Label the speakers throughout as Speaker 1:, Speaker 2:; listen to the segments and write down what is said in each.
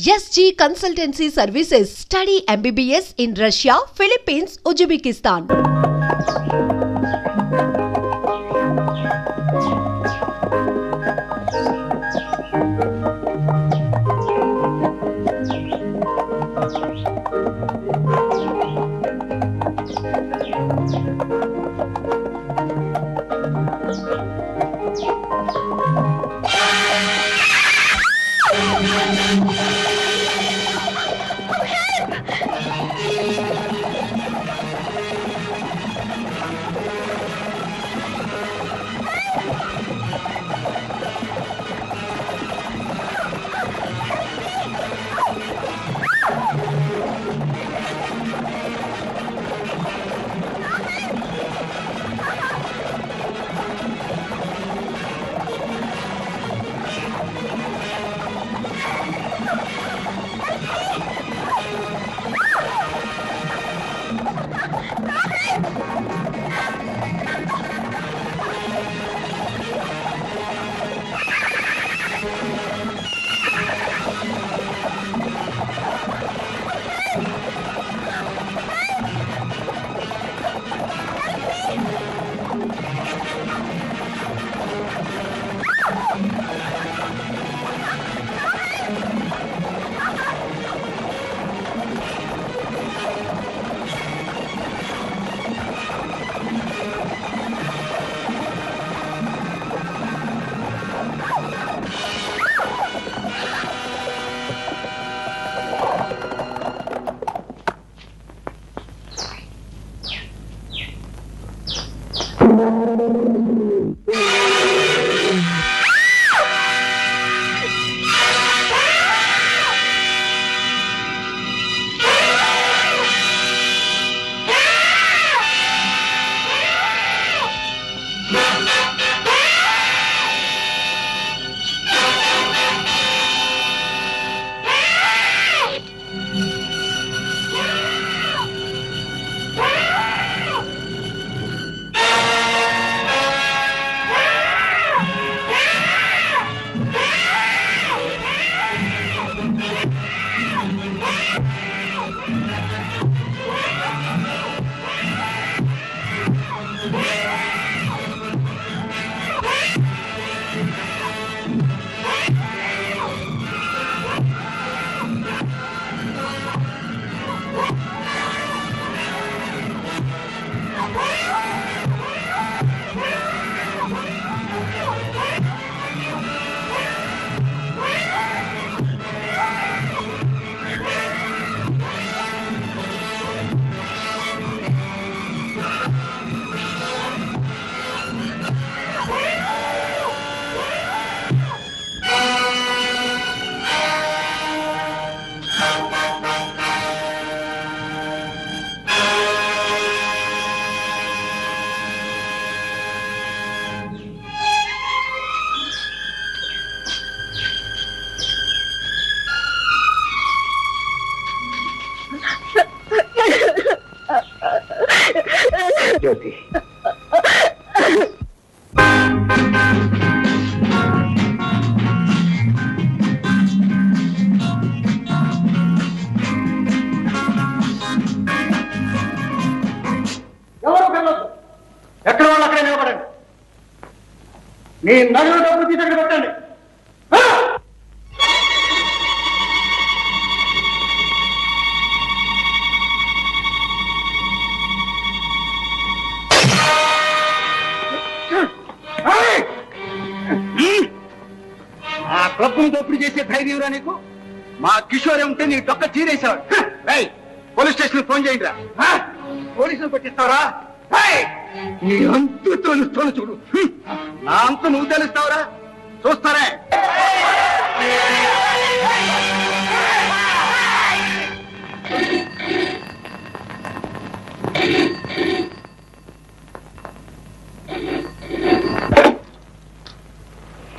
Speaker 1: SG Consultancy Services. Study MBBS in Russia, Philippines, Uzbekistan.
Speaker 2: జ్యోతి
Speaker 3: ఎవరు పిల్లలు ఎక్కడ వాళ్ళు అక్కడే నిలబడండి. మీ నలుగురు డబ్బు తీసి పెట్టండి. ఆ క్లబ్ను దోపిడీ చేసే ధైర్యంరా నీకు? మా కిషోరే ఉంటే నీ డొక్క చీరేసేవాడు. పోలీస్ స్టేషన్ ఫోన్ చేయండి రా. పోలీసులు పట్టిస్తావరా? నీ అంతు తెలుస్తాను చూడు. నా అంతు నువ్వు తెలుస్తావురా? చూస్తారే.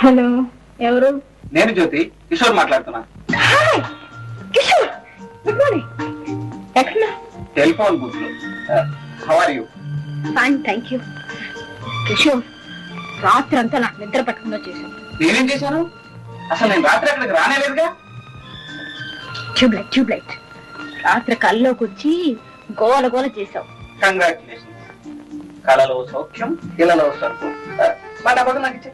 Speaker 4: హలో, ఎవరు?
Speaker 3: నేను జ్యోతి, కిషోర్ మాట్లాడుతున్నా.
Speaker 4: Kishore, good morning. ఎక్కడ?
Speaker 3: టెలిఫోన్ బూత్ లో. How are you?
Speaker 4: Fine, thank you. Kishore, రాత్రి అంతా నాకు నిద్ర పట్టకుండా చేశాను.
Speaker 3: నేనేం చేశాను? అసలు నేను రాత్రి అక్కడికి రానేలేదుగా.
Speaker 4: ట్యూబ్లైట్ రాత్రి కల్లోకి వచ్చి గోల గోల చేసావు.
Speaker 3: కంగ్రాచులేషన్స్. కళలో సౌఖ్యం, ఇళ్ళలో స్వర్గం. మా డబ్బు నాకు ఇచ్చే.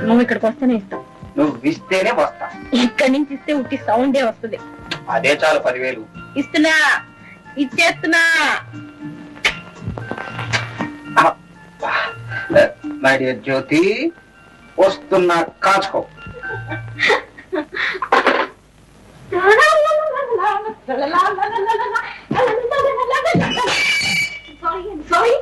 Speaker 4: నువ్వు ఇక్కడికి వస్తేనే ఇస్తావు.
Speaker 3: నువ్వు ఇస్తేనే వస్తా.
Speaker 4: ఇక్కడి నుంచి ఇస్తే ఉట్టి సౌండే వస్తుంది.
Speaker 3: అదే చాలు 10,000.
Speaker 4: ఇస్తున్నా, ఇచ్చేస్తున్నా.
Speaker 3: మై డియర్ జ్యోతి, వస్తున్నా, కాచుకో.
Speaker 4: Sorry.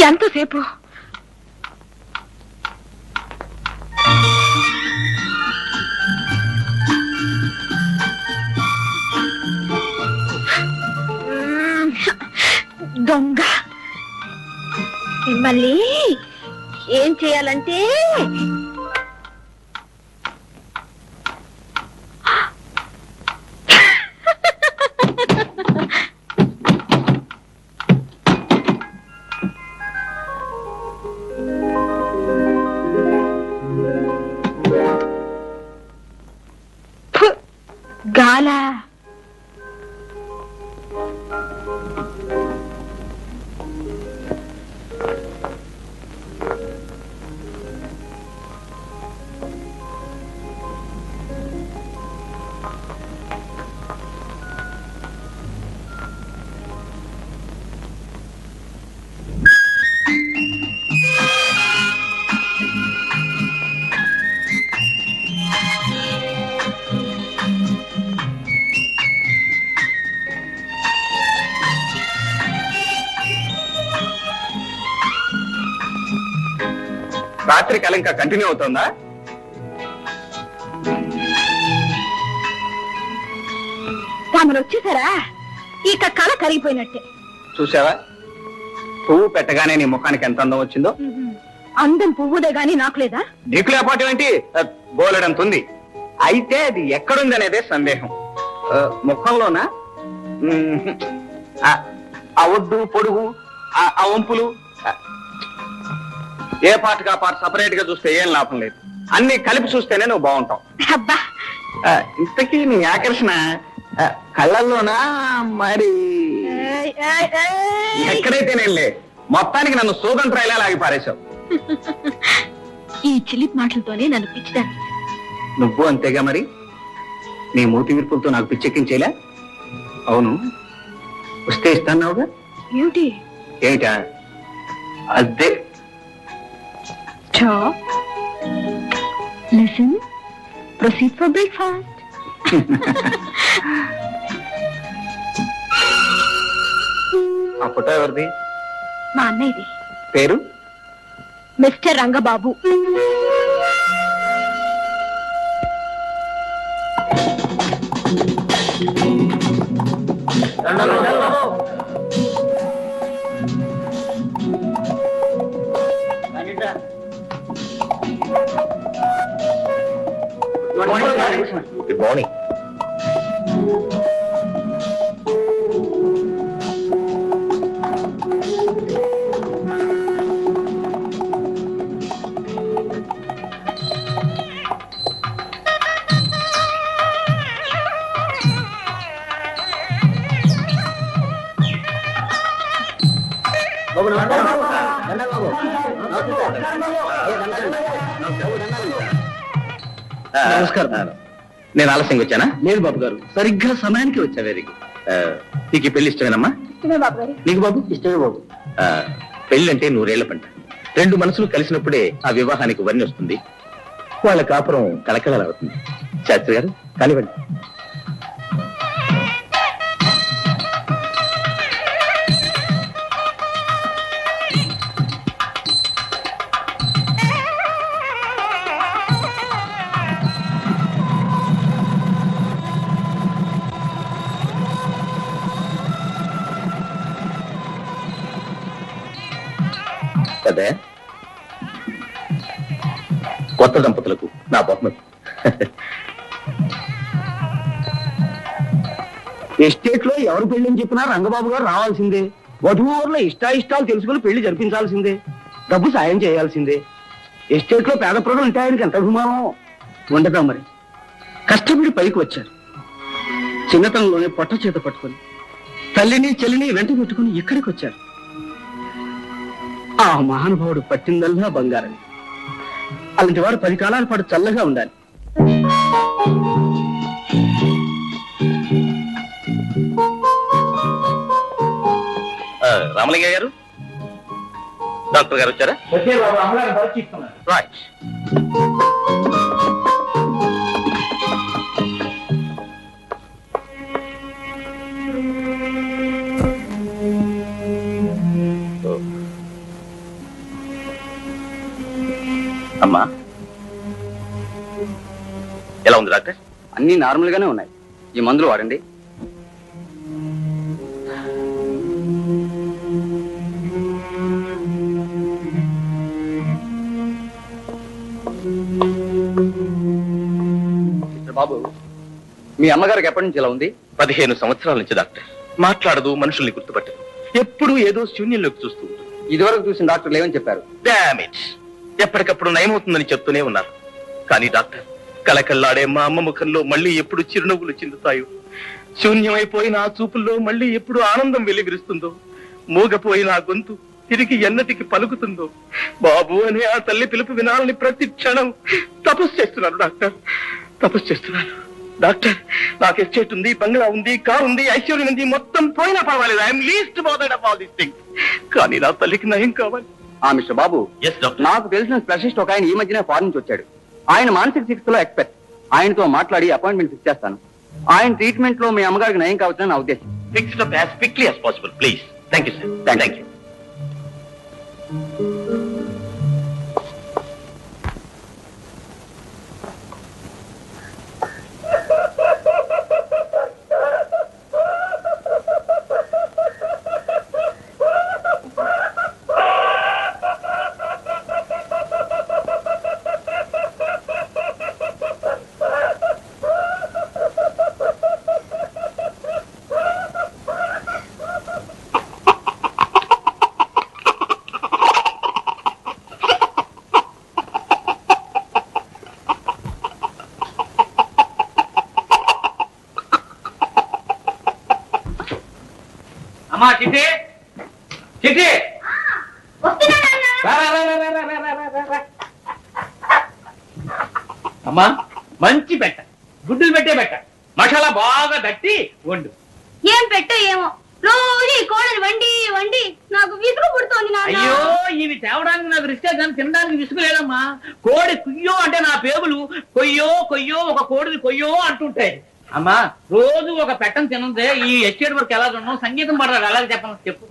Speaker 4: ఎంతసేపు? దొంగ. మిమ్మల్ని ఏం చేయాలంటే గాల.
Speaker 3: రాత్రి కళ ఇంకా కంటిన్యూ అవుతుందా?
Speaker 4: తామను వచ్చేసారా? ఇక కళ కరిగిపోయినట్టే.
Speaker 3: చూసావా, పువ్వు పెట్టగానే నీ ముఖానికి ఎంత అందం వచ్చిందో.
Speaker 4: అందం పువ్వుదే గాని నాకు లేదా?
Speaker 3: నీకు లేకపోవటం ఏంటి? బోలెడంత ఉంది. అయితే అది ఎక్కడుంది అనేదే సందేహం. ముఖంలోనా? ఆ ఒడ్డు, పొడుగు, ఆ వంపులు, ఏ పార్ట్గా పార్ట్ సపరేట్ గా చూస్తే ఏం లాభం లేదు. అన్ని కలిపి చూస్తేనే నువ్వు బాగుంటావు.
Speaker 4: అబ్బా,
Speaker 3: ఇంతకీ నీ ఆకర్షణ కళ్ళల్లోనా మరి ఎక్కడైతేనేలే, మొత్తానికి నన్ను సోదంట్రాయిలా లాగి పారేశావు.
Speaker 4: ఈ చిలిపి మాటలతోనే నన్ను పిచ్చిదాన్ని.
Speaker 3: నువ్వు అంతేగా మరి. నీ మూతి విరుపులతో నాకు పిచ్చెక్కించేలా. అవును, వస్తే ఇస్తాన్నావుగా.
Speaker 4: ఏమిటి?
Speaker 3: ఏమిటా? అదే.
Speaker 4: Listen, proceed for breakfast.
Speaker 3: ఆ ఫోటో ఎవరిది?
Speaker 4: మా అన్నయ్యది.
Speaker 3: పేరు?
Speaker 4: మిస్టర్ రంగబాబు.
Speaker 3: Good morning. నమస్కారం. నేను ఆలస్యంగా వచ్చానా? లేదు బాబు గారు, సరిగ్గా సమయానికి వచ్చా. Very good. నీకు పెళ్లి ఇష్టమేనమ్మా? నీకు బాబు? ఇష్టమే బాబు. పెళ్లి అంటే 100 ఏళ్ల పంట. 2 మనసులు కలిసినప్పుడే ఆ వివాహానికి వన్నీ వస్తుంది. వాళ్ళ కాపురం కలకలవుతుంది. శాస్త్రి గారు కానివ్వండి. అదే కొత్త దంపతులకు నా బహుమతి. ఎస్టేట్ లో ఎవరు పెళ్లి చెప్పినా రంగబాబు గారు రావాల్సిందే. వధువులో ఇష్టాయిష్టాలు తెలుసుకుని పెళ్లి జరిపించాల్సిందే. డబ్బు సాయం చేయాల్సిందే. ఎస్టేట్ లో పేద ప్రజలు ఉంటే ఆయనకి ఎంత అభిమానం ఉండదా మరి. కష్టపడి పైకి వచ్చారు. చిన్నతనంలోనే పొట్ట చేత పట్టుకుని తల్లిని చెల్లిని వెంట పెట్టుకుని ఇక్కడికి వచ్చారు. ఆ మహానుభావుడు పట్టిందల్లా బంగారం. అలాంటి వారు 10 కాలాల పాటు చల్లగా ఉండాలి.
Speaker 2: రామలింగయ్య గారు, డాక్టర్ గారు వచ్చారా? రైట్. అమ్మా, ఎలా ఉంది డాక్టర్?
Speaker 3: అన్ని నార్మల్ గానే ఉన్నాయి. ఈ మందులు వాడండి. బాబు, మీ అమ్మగారికి ఎప్పటి నుంచి ఇలా ఉంది?
Speaker 2: 15 సంవత్సరాల నుంచి డాక్టర్. మాట్లాడదు, మనుషుల్ని గుర్తుపట్టదు, ఎప్పుడు ఏదో శూన్యంలోకి చూస్తూ ఉంటుంది.
Speaker 3: ఇదివరకు చూసిన డాక్టర్లు ఏమని చెప్పారు?
Speaker 2: డామేజ్. ఎప్పటికప్పుడు నయమవుతుందని చెప్తూనే ఉన్నారు. కానీ డాక్టర్, కళకళ్ళాడే మా అమ్మ ముఖంలో మళ్ళీ ఎప్పుడు చిరునవ్వులు చిందుతాయో, శూన్యమైపోయిన ఆ చూపుల్లో మళ్ళీ ఎప్పుడు ఆనందం వెలివిరుస్తుందో, మూగపోయిన ఆ గొంతు తిరిగి ఎన్నటికి పలుకుతుందో, బాబు అనే ఆ తల్లి పిలుపు వినాలని ప్రతి క్షణం తపస్సు చేస్తున్నాను డాక్టర్, తపస్సు చేస్తున్నాను. డాక్టర్, నాకు ఎస్టేట్ ఉంది, బంగ్లా ఉంది, కార్ ఉంది, ఐశ్వర్యం ఉంది, మొత్తం పోయినా పర్వాలేదు. I'm least bothered of all these things. కానీ నా తల్లికి నయం కావాలి.
Speaker 3: మిస్టర్ బాబు, నాకు తెలిసిన స్పెషలిస్ట్ ఒక ఆయన ఈ మధ్యనే ఫారెన్ నుంచి వచ్చాడు. ఆయన మానసిక చికిత్సలో ఎక్స్పర్ట్. ఆయనతో మాట్లాడి అపాయింట్మెంట్ ఫిక్స్ చేస్తాను. ఆయన ట్రీట్మెంట్ లో మీ అమ్మగారికి నయం కావచ్చని నా ఉద్దేశం.
Speaker 2: Fixed up as quickly as possible please. Thank you sir. Thank you.
Speaker 5: అమ్మా చిట్టి, చిట్టి, అమ్మా మంచి పెట్ట, గుడ్డులు పెట్టే పెట్ట, మసాలా బాగా తట్టి వండు.
Speaker 4: ఏం పెట్టో ఏమో, రోజు ఈ కోడలు వండి వండి నాకు విసుగు పుడుతోంది.
Speaker 5: అయ్యో, ఇవి తేవడానికి నాకు రిస్కే కానీ తినడానికి విసుగు లేదమ్మా. కోడి కుయ్యో అంటే నా పేగులు కొయ్యో కొయ్యో, ఒక కోడిని కొయ్యో అంటుంటాయి. అమ్మా, రోజు ఒక పెట్టను తినందే ఈ ఎస్టేట్ వర్క్ ఎలా ఉన్నాం, సంగీతం పడరాదు, అలాగే చెప్పను. చెప్పు.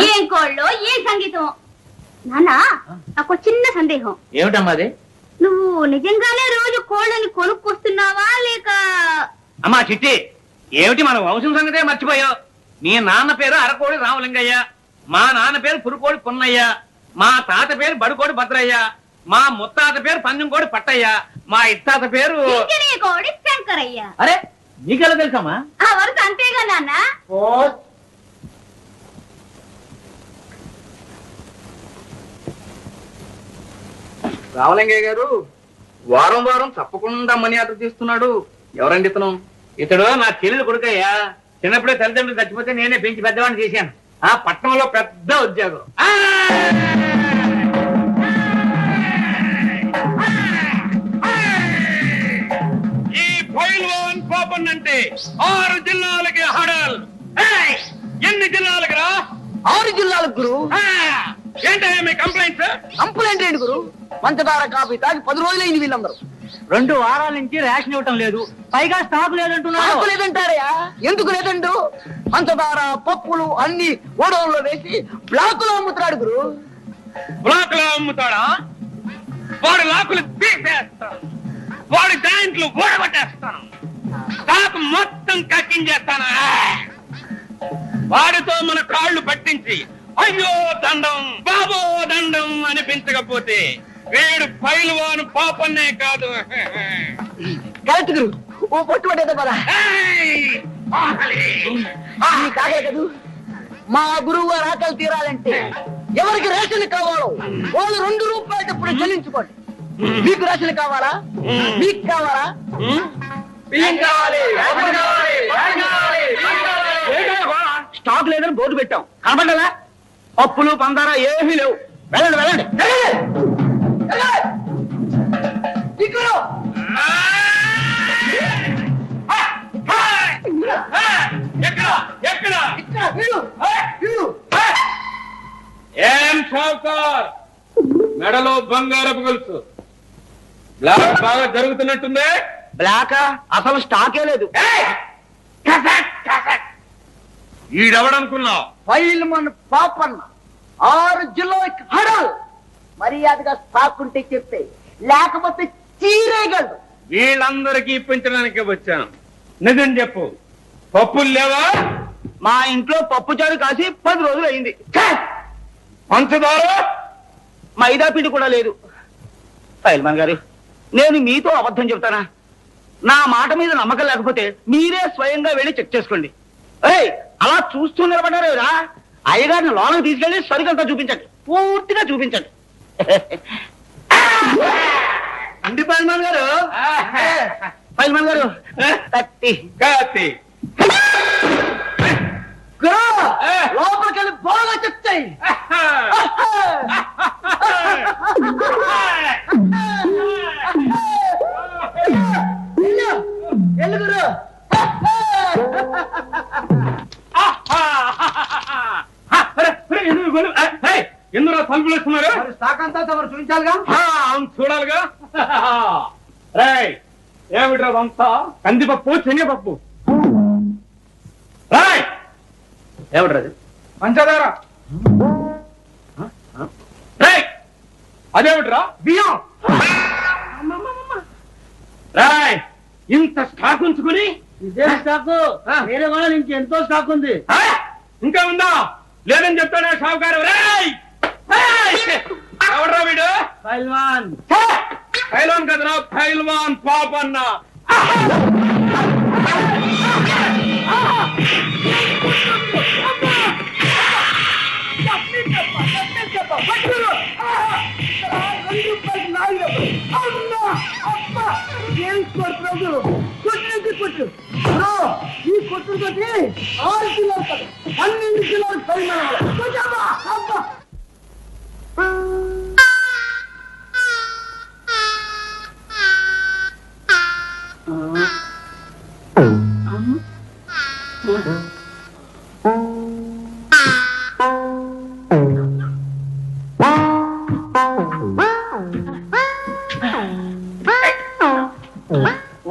Speaker 4: ఏం కోళ్ళో ఏం సంగీతం? నాన్న, నాకు చిన్న సందేహం.
Speaker 5: ఏమిటమ్మా అది?
Speaker 4: నువ్వు నిజంగానే రోజు కోళ్ళని కొనుక్కొస్తున్నావా లేక?
Speaker 5: అమ్మా చిట్టి, ఏమిటి మన వంశం సంగతే మర్చిపోయావు? మీ నాన్న పేరు అరకోడి రామలింగయ్య, మా నాన్న పేరు పురుకోడి పున్నయ్య, మా తాత పేరు బడుకోడి భద్రయ్య, మా ముత్తాత పేరు పంజంకోడి పట్టయ్య, మా ఇత్తాత పేరు
Speaker 4: కోడి శంకరయ్య.
Speaker 5: అరే, నీకెలా తెలుసమ్మా?
Speaker 4: ఆ వరుస అంతేగా నాన్న.
Speaker 3: రామలింగయ్య గారు వారం వారం తప్పకుండా మనీ ఆర్డర్ చేస్తున్నాడు. ఎవరండి ఇతను?
Speaker 5: ఇతడు నా చెల్లెలు కొడుకయ్యా. చిన్నప్పుడే తల్లిదండ్రులు చచ్చిపోతే నేనే పెంచి పెద్దవాడిని చేశాను. ఆ పట్టణంలో పెద్ద ఉద్యోగం.
Speaker 2: ఈ పైల్వాన్ పాపన్ అంటే 6 జిల్లాలకి హడల్. ఎన్ని జిల్లాలకు రా?
Speaker 3: 6 జిల్లాలకు గురు.
Speaker 2: ఏంటయ్యా మీ కంప్లైంట్స్?
Speaker 3: కంప్లైంట్ ఏంటి గురు? పంచదార కాఫీ తాగి 10 రోజులైంది వీళ్ళందరూ.
Speaker 5: 2 వారాల నుంచి రేషన్ ఇవ్వటం లేదు, పైగా స్టాక్ లేదంటున్నారు.
Speaker 3: లేదంటారయా? ఎందుకు లేదండు? పంచదార పప్పులు అన్ని గోడౌన్లో వేసి బ్లాక్ లో అమ్ముతున్నాడు గురు.
Speaker 2: బ్లాక్ లో అమ్ముతాడా? వాడి లాకులు తీసేస్తాను, వాడి దాంట్లో ఓడగొట్టేస్తాను, స్టాక్ మొత్తం కక్కించేస్తాను. వాడితో మన కాళ్ళు పట్టించి అయ్యో దండం బాబో దండం అనిపించకపోతే వీడు పైల్వాన్ పాపన్నే కాదు.
Speaker 3: కరెక్ట్ గురు. ఓ పొట్టు పట్టేదా పదా. కాగల కదూ మా గురువు గారు ఆకలి తీరాలంటే ఎవరికి రేషన్ కావాలో వాళ్ళు 2 రూపాయలు ఇప్పుడు చెల్లించుకోండి. మీకు రేషన్ కావాలా? మీకు కావాలా? స్టాక్ లేదని బోర్డు పెట్టాం, కనబడ్డా? పప్పులు పందారా ఏమీ లేవు. వెళ్ళండి వెళ్ళండి.
Speaker 5: ఏం షావుకార్, మెడలో బంగారపు గొలుసు, బ్లాక్ బాగా జరుగుతున్నట్టుంది.
Speaker 3: బ్లాక్ అసలు స్టాకే లేదు.
Speaker 5: ఈడెవడనుకున్నావు?
Speaker 3: ఫైల్ మన పాపన్న 6 జిల్లాలకి హడల్. మర్యాదగా స్టాక్ ఉంటే చెప్తే, లేకపోతే చీరేయగలదు.
Speaker 5: వీళ్ళందరికీ ఇప్పించడానికి వచ్చాను. నిజం చెప్పు, పప్పులు లేవా?
Speaker 3: మా ఇంట్లో పప్పు చారు కాసి 10 రోజులు అయింది.
Speaker 5: పంచదార
Speaker 3: మైదా పిండి కూడా లేదు. ఫైల్మాన్ గారు, నేను మీతో అబద్ధం చెప్తానా? నా మాట మీద నమ్మకం లేకపోతే మీరే స్వయంగా వెళ్ళి చెక్ చేసుకోండి. అలా చూస్తూ నిలబడ్డారేరా? అయ్యగారిని లోనకి తీసుకెళ్లి సరికంతా చూపించండి, పూర్తిగా చూపించండి. అండి ఫైల్మాన్ గారు, ఫైల్మాన్ గారు కత్తి
Speaker 5: కాతి
Speaker 3: లోపలికి వెళ్ళి బాగా చెప్తాయి. ఎల్లుగురు
Speaker 5: ఎందులో తలుపులు వేస్తున్నారు?
Speaker 3: స్టాక్ అంతా తమరు చూపించాలిగా.
Speaker 5: అవును, చూడాలిగా. రాయ్, ఏమిట్రా వంతా? కందిపప్పు, శనగపప్పు. రాయ్, ఏమిట్రాది? పంచదార. రాయ్, అదేమిట్రా?
Speaker 3: బియ్యం.
Speaker 5: రాయ్, ఇంత స్టాక్ ఉంచుకుని
Speaker 3: ఇదే స్టాక్, వేరే వాళ్ళ నుంచి ఎంతో స్టాక్ ఉంది.
Speaker 5: ఇంకా ఉందా? లేదని చెప్తానే షావుకారు. రాయ్, ఎవడ్రా వీడు?
Speaker 3: ఫైల్వాన్.
Speaker 5: పైల్వాన్ కదరా, పైల్వాన్ పాపన్న.
Speaker 3: ఈ కొట్టుతో 6 కిలోలు 12 కిలోలు ఫైల్మాన్.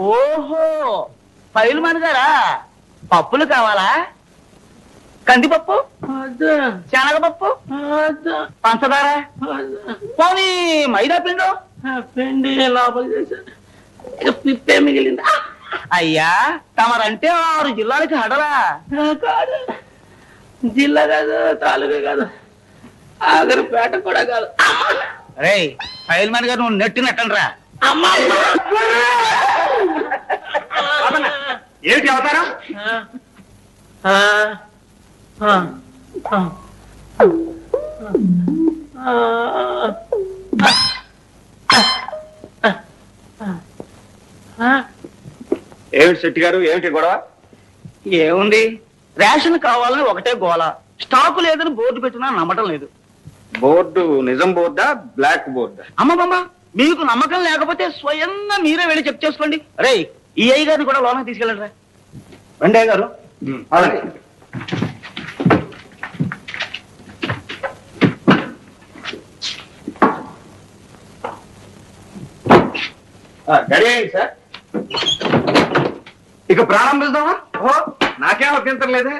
Speaker 3: ఓహో, ఫైల్మాన్ గారా? పప్పులు కావాలా? కందిపప్పు, శనగపప్పు, పంచదార, పోనీ మైదా పిండు.
Speaker 6: పిండి లోపల చేశాను, ఇక పిప్పే మిగిలింది.
Speaker 3: అయ్యా, తమరంటే 6 జిల్లాలకి హడలా?
Speaker 6: కాదు, జిల్లా కాదు, తాలూకా కాదు, ఆగరిపేట కూడా కాదు.
Speaker 3: రే ఫైల్మాన్ గారు, నువ్వు నెట్టినట్టండి రా.
Speaker 5: ఏమిటి అవతారం? ఏమిటి శెట్టి గారు, ఏమిటి గొడవ?
Speaker 3: ఏముంది, రేషన్ కావాలని ఒకటే గోల. స్టాకు లేదని బోర్డు పెట్టినా నమ్మటం లేదు.
Speaker 2: బోర్డు నిజం బోర్డా, బ్లాక్ బోర్డా?
Speaker 3: అమ్మమ్మ, మీకు నమ్మకం లేకపోతే స్వయంగా మీరే వెళ్ళి చెక్ చేసుకోండి. రే, ఈ అయ్య గారిని కూడా లోనకి తీసుకెళ్ళండి రా.
Speaker 2: వెండయ్య గారు, అలాగే. రెడీ అయ్యింది సార్, ఇక ప్రారంభిద్దామా? ఓ, నాకేం అభ్యంతరం లేదే.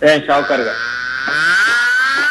Speaker 3: ఏం షావుకారుగా